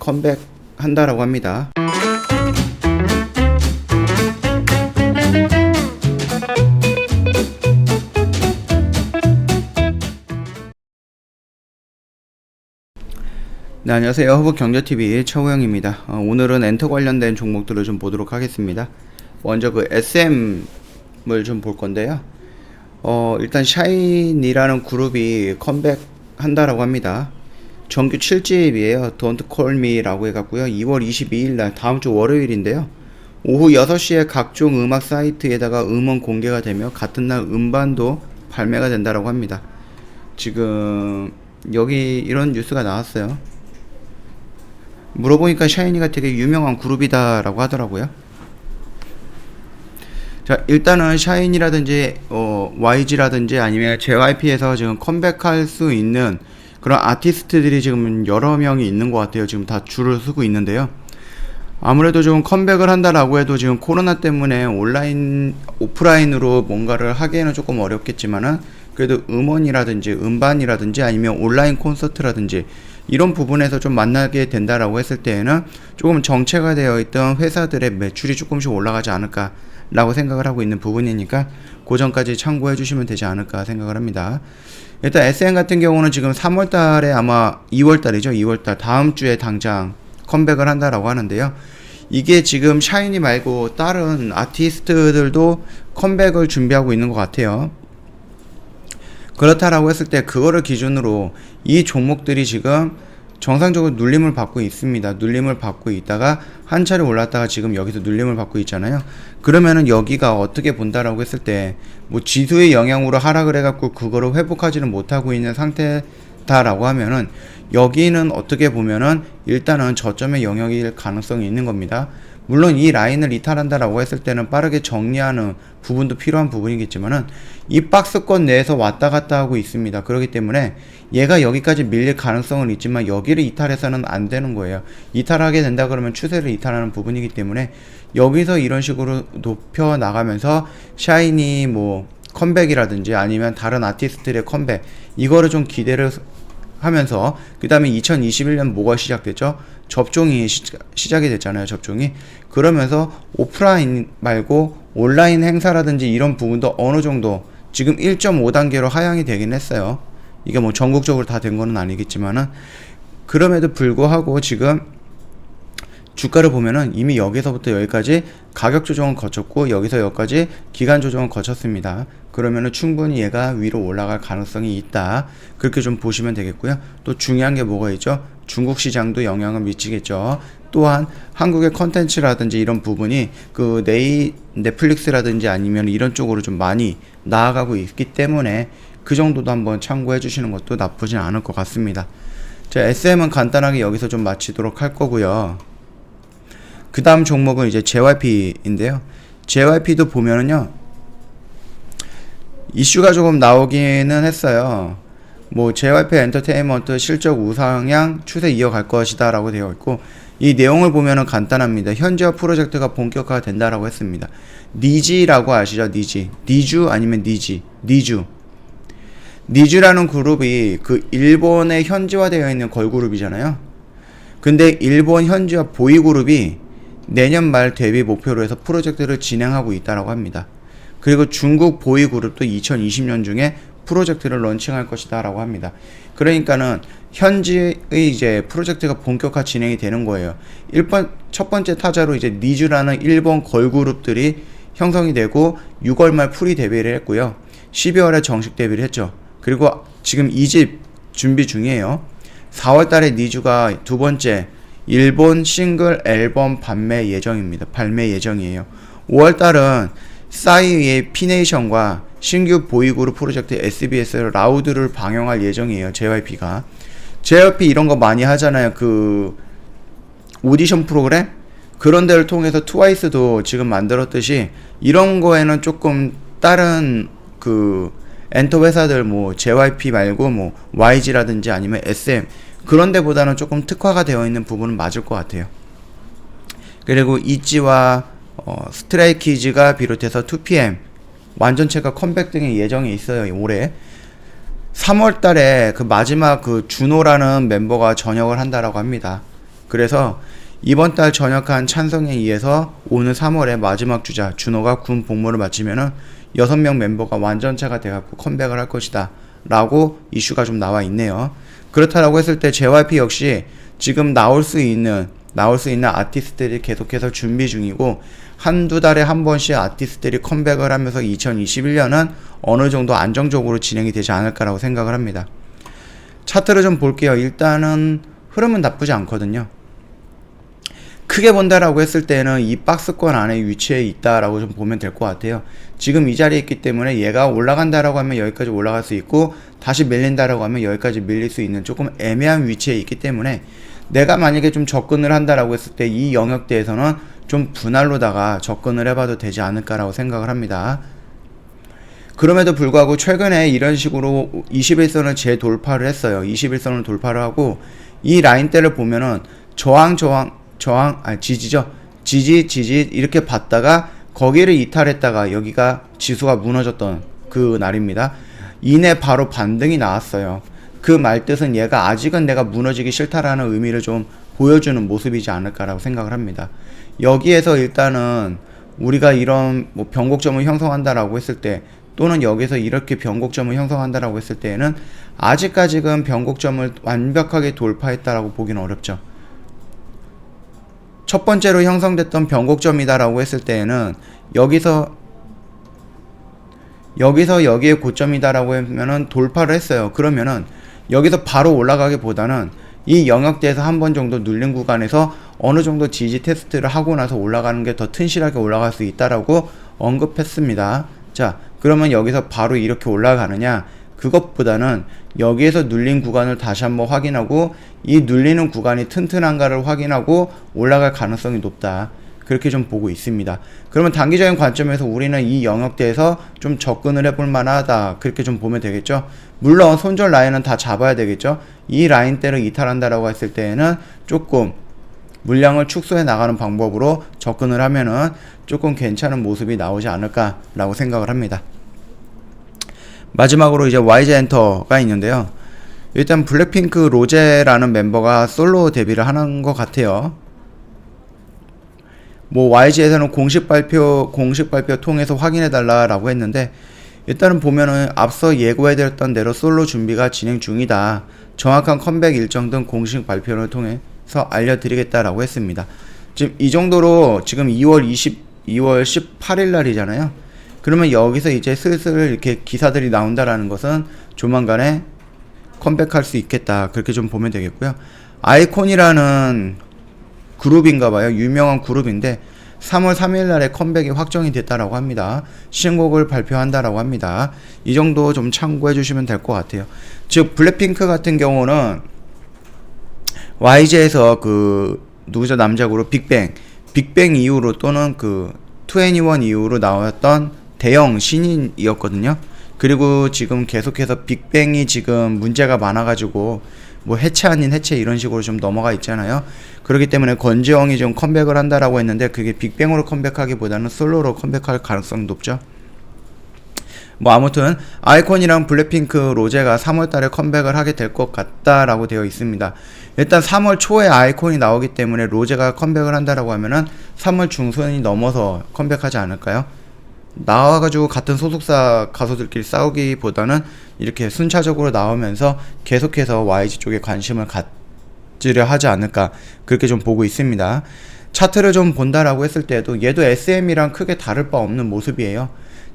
컴백한다라고 합니다. 네, 안녕하세요. 허브경제TV 최호영입니다. 오늘은 엔터 관련된 종목들을 좀 보도록 하겠습니다. 먼저 그 SM을 좀 볼 건데요. 일단 샤인이라는 그룹이 컴백한다라고 합니다. 정규 7집이에요. Don't Call Me라고 해갖고요. 2월 22일날 다음주 월요일인데요. 오후 6시에 각종 음악 사이트에다가 음원 공개가 되며 같은 날 음반도 발매가 된다라고 합니다. 지금 여기 이런 뉴스가 나왔어요. 물어보니까 샤이니가 되게 유명한 그룹이다 라고 하더라고요. 자, 일단은 샤이니라든지 YG라든지 아니면 JYP에서 지금 컴백할 수 있는 그런 아티스트들이 지금 여러 명이 있는 것 같아요. 지금 다 줄을 서고 있는데요. 아무래도 좀 컴백을 한다라고 해도 지금 코로나 때문에 오프라인으로 뭔가를 하기에는 조금 어렵겠지만은 그래도 음원이라든지 음반이라든지 아니면 온라인 콘서트라든지 이런 부분에서 좀 만나게 된다라고 했을 때에는 조금 정체가 되어 있던 회사들의 매출이 조금씩 올라가지 않을까 라고 생각을 하고 있는 부분이니까 그 점까지 참고해 주시면 되지 않을까 생각을 합니다. 일단 SM 같은 경우는 지금 3월달에 아마 2월달이죠. 2월달 다음 주에 당장 컴백을 한다라고 하는데요. 이게 지금 샤이니 말고 다른 아티스트들도 컴백을 준비하고 있는 것 같아요. 그렇다라고 했을 때 그거를 기준으로 이 종목들이 지금 정상적으로 눌림을 받고 있습니다. 눌림을 받고 있다가 한 차례 올랐다가 지금 여기서 눌림을 받고 있잖아요. 그러면은 여기가 어떻게 본다라고 했을 때 뭐 지수의 영향으로 하락을 해갖고 그거를 회복하지는 못하고 있는 상태다라고 하면은 여기는 어떻게 보면은 일단은 저점의 영역일 가능성이 있는 겁니다. 물론 이 라인을 이탈한다라고 했을 때는 빠르게 정리하는 부분도 필요한 부분이겠지만은 이 박스권 내에서 왔다 갔다 하고 있습니다. 그렇기 때문에 얘가 여기까지 밀릴 가능성은 있지만 여기를 이탈해서는 안 되는 거예요. 이탈하게 된다 그러면 추세를 이탈하는 부분이기 때문에 여기서 이런 식으로 높여 나가면서 샤이니 뭐 컴백이라든지 아니면 다른 아티스트들의 컴백 이거를 좀 기대를 하면서 그 다음에 2021년 뭐가 시작됐죠? 접종이 시작이 됐잖아요. 접종이. 그러면서 오프라인 말고 온라인 행사라든지 이런 부분도 어느 정도 지금 1.5단계로 하향이 되긴 했어요. 이게 뭐 전국적으로 다 된 거는 아니겠지만은 그럼에도 불구하고 지금 주가를 보면은 이미 여기서부터 여기까지 가격 조정은 거쳤고 여기서 여기까지 기간 조정은 거쳤습니다. 그러면은 충분히 얘가 위로 올라갈 가능성이 있다. 그렇게 좀 보시면 되겠고요. 또 중요한 게 뭐가 있죠? 중국 시장도 영향을 미치겠죠. 또한 한국의 컨텐츠라든지 이런 부분이 그 넷플릭스라든지 아니면 이런 쪽으로 좀 많이 나아가고 있기 때문에 그 정도도 한번 참고해 주시는 것도 나쁘진 않을 것 같습니다. 자, SM은 간단하게 여기서 좀 마치도록 할 거고요. 그 다음 종목은 이제 JYP인데요. JYP도 보면은요, 이슈가 조금 나오기는 했어요. 뭐, JYP 엔터테인먼트 실적 우상향 추세 이어갈 것이다 라고 되어 있고, 이 내용을 보면은 간단합니다. 현지화 프로젝트가 본격화가 된다라고 했습니다. 니지라고 아시죠? 니주 아니면 니주라는 그룹이 그 일본에 현지화되어 있는 걸그룹이잖아요. 근데 일본 현지화 보이그룹이 내년 말 데뷔 목표로 해서 프로젝트를 진행하고 있다라고 합니다. 그리고 중국 보이그룹도 2020년 중에 프로젝트를 런칭할 것이다 라고 합니다. 그러니까는 현지의 이제 프로젝트가 본격화 진행이 되는 거예요. 첫 번째 타자로 이제 니즈라는 일본 걸그룹들이 형성이 되고 6월 말 프리 데뷔를 했고요. 12월에 정식 데뷔를 했죠. 그리고 지금 2집 준비 중이에요. 4월 달에 니즈가 두 번째 일본 싱글 앨범 발매 예정이에요. 5월 달은 싸이의 피네이션과 신규 보이그룹 프로젝트 SBS 라우드를 방영할 예정이에요. JYP가. JYP 이런 거 많이 하잖아요. 그 오디션 프로그램? 그런 데를 통해서 트와이스도 지금 만들었듯이 이런 거에는 조금 다른 그 엔터 회사들 뭐 JYP 말고 뭐 YG라든지 아니면 SM 그런 데보다는 조금 특화가 되어 있는 부분은 맞을 것 같아요. 그리고 이지와 스트레이키즈가 비롯해서 2PM 완전체가 컴백 등의 예정이 있어요. 올해 3월 달에 그 마지막 그 준호라는 멤버가 전역을 한다라고 합니다. 그래서 이번 달 전역한 찬성에 의해서 오는 3월에 마지막 주자 준호가 군 복무를 마치면은 6명 멤버가 완전체가 돼갖고 컴백을 할 것이다 라고 이슈가 좀 나와 있네요. 그렇다라고 했을 때 JYP 역시 지금 나올 수 있는 아티스트들이 계속해서 준비 중이고 한두 달에 한 번씩 아티스트들이 컴백을 하면서 2021년은 어느 정도 안정적으로 진행이 되지 않을까라고 생각을 합니다. 차트를 좀 볼게요. 일단은 흐름은 나쁘지 않거든요. 크게 본다라고 했을 때는 이 박스권 안에 위치해 있다라고 좀 보면 될 것 같아요. 지금 이 자리에 있기 때문에 얘가 올라간다라고 하면 여기까지 올라갈 수 있고 다시 밀린다라고 하면 여기까지 밀릴 수 있는 조금 애매한 위치에 있기 때문에 내가 만약에 좀 접근을 한다라고 했을 때 이 영역대에서는 좀 분할로다가 접근을 해봐도 되지 않을까라고 생각을 합니다. 그럼에도 불구하고 최근에 이런 식으로 21선을 재돌파를 했어요. 21선을 돌파를 하고 이 라인대를 보면은 지지죠. 지지 이렇게 봤다가 거기를 이탈했다가 여기가 지수가 무너졌던 그 날입니다. 이내 바로 반등이 나왔어요. 그 말뜻은 얘가 아직은 내가 무너지기 싫다라는 의미를 좀 보여주는 모습이지 않을까라고 생각을 합니다. 여기에서 일단은 우리가 이런 뭐 변곡점을 형성한다라고 했을 때 또는 여기서 이렇게 변곡점을 형성한다라고 했을 때에는 아직까지는 변곡점을 완벽하게 돌파했다라고 보기는 어렵죠. 첫 번째로 형성됐던 변곡점이다라고 했을 때에는 여기서 여기에 고점이다라고 하면은 돌파를 했어요. 그러면은 여기서 바로 올라가기보다는 이 영역대에서 한 번 정도 눌린 구간에서 어느 정도 지지 테스트를 하고 나서 올라가는 게 더 튼실하게 올라갈 수 있다라고 언급했습니다. 자, 그러면 여기서 바로 이렇게 올라가느냐? 그것보다는 여기에서 눌린 구간을 다시 한번 확인하고 이 눌리는 구간이 튼튼한가를 확인하고 올라갈 가능성이 높다. 그렇게 좀 보고 있습니다. 그러면 단기적인 관점에서 우리는 이 영역대에서 좀 접근을 해볼 만하다. 그렇게 좀 보면 되겠죠. 물론 손절 라인은 다 잡아야 되겠죠. 이 라인대를 이탈한다라고 했을 때에는 조금 물량을 축소해 나가는 방법으로 접근을 하면은 조금 괜찮은 모습이 나오지 않을까라고 생각을 합니다. 마지막으로 이제 YG 엔터가 있는데요. 일단 블랙핑크 로제라는 멤버가 솔로 데뷔를 하는 것 같아요. 뭐 YG에서는 공식 발표 통해서 확인해달라라고 했는데 일단은 보면은 앞서 예고해드렸던 대로 솔로 준비가 진행 중이다. 정확한 컴백 일정 등 공식 발표를 통해서 알려드리겠다라고 했습니다. 지금 이 정도로 지금 2월 18일 날이잖아요. 그러면 여기서 이제 슬슬 이렇게 기사들이 나온다라는 것은 조만간에 컴백할 수 있겠다. 그렇게 좀 보면 되겠고요. 아이콘이라는 그룹인가봐요. 유명한 그룹인데 3월 3일 날에 컴백이 확정이 됐다라고 합니다. 신곡을 발표한다라고 합니다. 이 정도 좀 참고해 주시면 될 것 같아요. 즉 블랙핑크 같은 경우는 YG에서 그 누구죠? 남자 그룹 빅뱅 이후로 또는 그 2NE1 이후로 나왔던 대형 신인이었거든요. 그리고 지금 계속해서 빅뱅이 지금 문제가 많아가지고 뭐 해체 아닌 해체 이런 식으로 좀 넘어가 있잖아요. 그렇기 때문에 권지영이 좀 컴백을 한다라고 했는데 그게 빅뱅으로 컴백하기보다는 솔로로 컴백할 가능성이 높죠. 뭐 아무튼 아이콘이랑 블랙핑크 로제가 3월달에 컴백을 하게 될 것 같다라고 되어 있습니다. 일단 3월 초에 아이콘이 나오기 때문에 로제가 컴백을 한다라고 하면은 3월 중순이 넘어서 컴백하지 않을까요? 나와가지고 같은 소속사 가수들끼리 싸우기보다는 이렇게 순차적으로 나오면서 계속해서 YG 쪽에 관심을 갖지려 하지 않을까 그렇게 좀 보고 있습니다. 차트를 좀 본다라고 했을 때도 얘도 SM이랑 크게 다를 바 없는 모습이에요.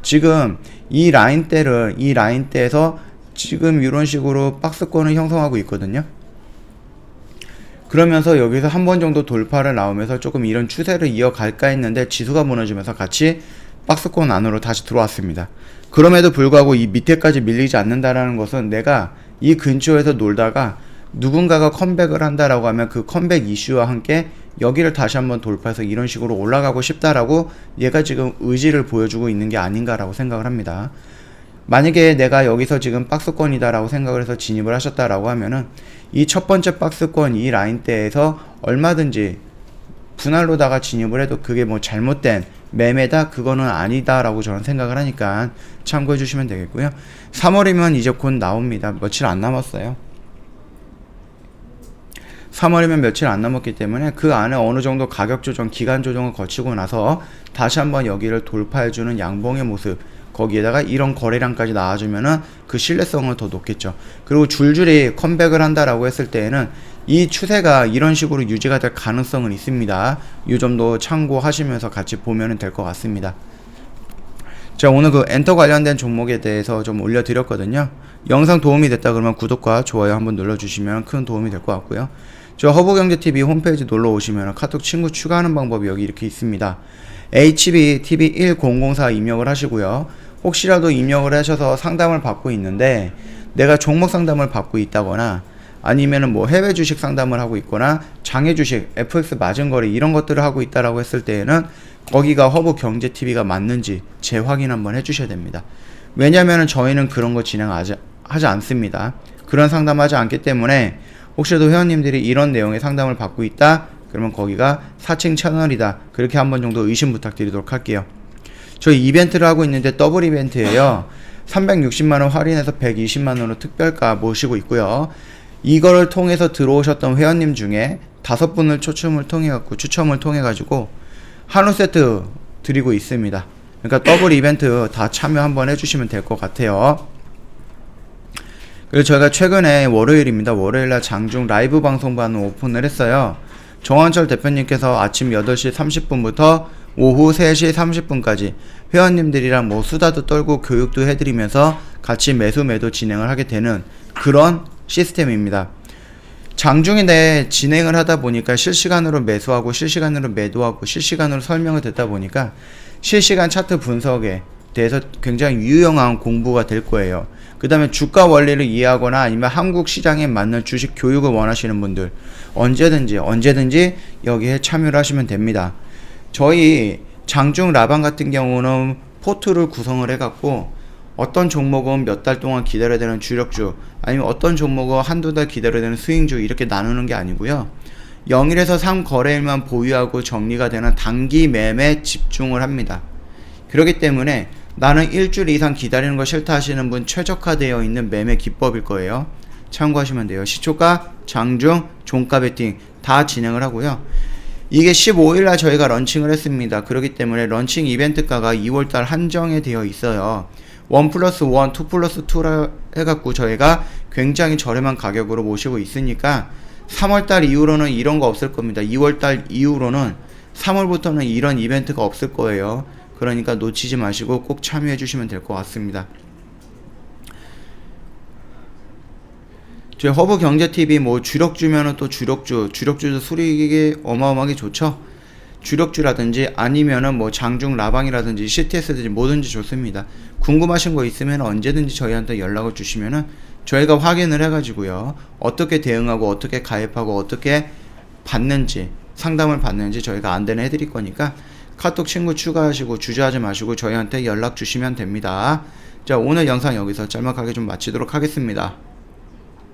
지금 이 라인대에서 지금 이런 식으로 박스권을 형성하고 있거든요. 그러면서 여기서 한 번 정도 돌파를 나오면서 조금 이런 추세를 이어갈까 했는데 지수가 무너지면서 같이 박스권 안으로 다시 들어왔습니다. 그럼에도 불구하고 이 밑에까지 밀리지 않는다라는 것은 내가 이 근처에서 놀다가 누군가가 컴백을 한다라고 하면 그 컴백 이슈와 함께 여기를 다시 한번 돌파해서 이런 식으로 올라가고 싶다라고 얘가 지금 의지를 보여주고 있는 게 아닌가라고 생각을 합니다. 만약에 내가 여기서 지금 박스권이다라고 생각을 해서 진입을 하셨다라고 하면은 이 첫 번째 박스권 이 라인대에서 얼마든지 분할로다가 진입을 해도 그게 뭐 잘못된 매매다 그거는 아니다라고 저는 생각을 하니까 참고해 주시면 되겠고요. 3월이면 이제 곧 나옵니다. 며칠 안 남았어요. 3월이면 며칠 안 남았기 때문에 그 안에 어느 정도 가격 조정, 기간 조정을 거치고 나서 다시 한번 여기를 돌파해주는 양봉의 모습, 거기에다가 이런 거래량까지 나와주면은 그 신뢰성은 더 높겠죠. 그리고 줄줄이 컴백을 한다라고 했을 때에는 이 추세가 이런 식으로 유지가 될 가능성은 있습니다. 이 점도 참고하시면서 같이 보면 될 것 같습니다. 자, 오늘 그 엔터 관련된 종목에 대해서 좀 올려드렸거든요. 영상 도움이 됐다 그러면 구독과 좋아요 한번 눌러주시면 큰 도움이 될 것 같고요. 저 허브경제TV 홈페이지 놀러 오시면 카톡 친구 추가하는 방법이 여기 이렇게 있습니다. HBTV1004 입력을 하시고요. 혹시라도 입력을 하셔서 상담을 받고 있는데 내가 종목 상담을 받고 있다거나 아니면은 뭐 해외 주식 상담을 하고 있거나 장외 주식, FX 마진거래 이런 것들을 하고 있다라고 했을 때에는 거기가 허브경제TV가 맞는지 재확인 한번 해주셔야 됩니다. 왜냐면은 저희는 그런 거 진행하지 않습니다. 그런 상담하지 않기 때문에 혹시라도 회원님들이 이런 내용의 상담을 받고 있다 그러면 거기가 사칭 채널이다 그렇게 한번 정도 의심 부탁드리도록 할게요. 저희 이벤트를 하고 있는데 더블 이벤트예요. 360만원 할인해서 120만원으로 특별가 모시고 있고요. 이거를 통해서 들어오셨던 회원님 중에 5분을 추첨을 통해 가지고 한우 세트 드리고 있습니다. 그러니까 더블 이벤트 다 참여 한번 해주시면 될 것 같아요. 그리고 저희가 최근에 월요일입니다. 월요일날 장중 라이브 방송반을 오픈을 했어요. 정환철 대표님께서 아침 8시 30분부터 오후 3시 30분까지 회원님들이랑 뭐 수다도 떨고 교육도 해드리면서 같이 매수 매도 진행을 하게 되는 그런 시스템입니다. 장중인데 진행을 하다 보니까 실시간으로 매수하고 실시간으로 매도하고 실시간으로 설명을 듣다 보니까 실시간 차트 분석에 대해서 굉장히 유용한 공부가 될 거예요. 그 다음에 주가 원리를 이해하거나 아니면 한국 시장에 맞는 주식 교육을 원하시는 분들 언제든지 여기에 참여를 하시면 됩니다. 저희 장중 라방 같은 경우는 포트를 구성을 해갖고 어떤 종목은 몇 달 동안 기다려야 되는 주력주 아니면 어떤 종목은 한두 달 기다려야 되는 스윙주 이렇게 나누는 게 아니고요. 0일에서 3거래일만 보유하고 정리가 되는 단기 매매에 집중을 합니다. 그렇기 때문에 나는 일주일 이상 기다리는 거 싫다 하시는 분 최적화되어 있는 매매 기법일 거예요. 참고하시면 돼요. 시초가, 장중, 종가 베팅 다 진행을 하고요. 이게 15일날 저희가 런칭을 했습니다. 그렇기 때문에 런칭 이벤트가가 2월달 한정에 되어 있어요. 1+1, 2+2라 해갖고 저희가 굉장히 저렴한 가격으로 모시고 있으니까 3월달 이후로는 이런 거 없을 겁니다. 2월달 이후로는 3월부터는 이런 이벤트가 없을 거예요. 그러니까 놓치지 마시고 꼭 참여해 주시면 될 것 같습니다. 저희 허브경제TV 뭐 주력주면은 또 주력주도 수익이 어마어마하게 좋죠. 주력주라든지 아니면은 뭐 장중 라방이라든지 CTS든지 뭐든지 좋습니다. 궁금하신 거 있으면 언제든지 저희한테 연락을 주시면은 저희가 확인을 해가지고요. 어떻게 대응하고 어떻게 가입하고 어떻게 받는지 상담을 받는지 저희가 안내를 해드릴 거니까 카톡 친구 추가하시고 주저하지 마시고 저희한테 연락 주시면 됩니다. 자, 오늘 영상 여기서 짤막하게 좀 마치도록 하겠습니다.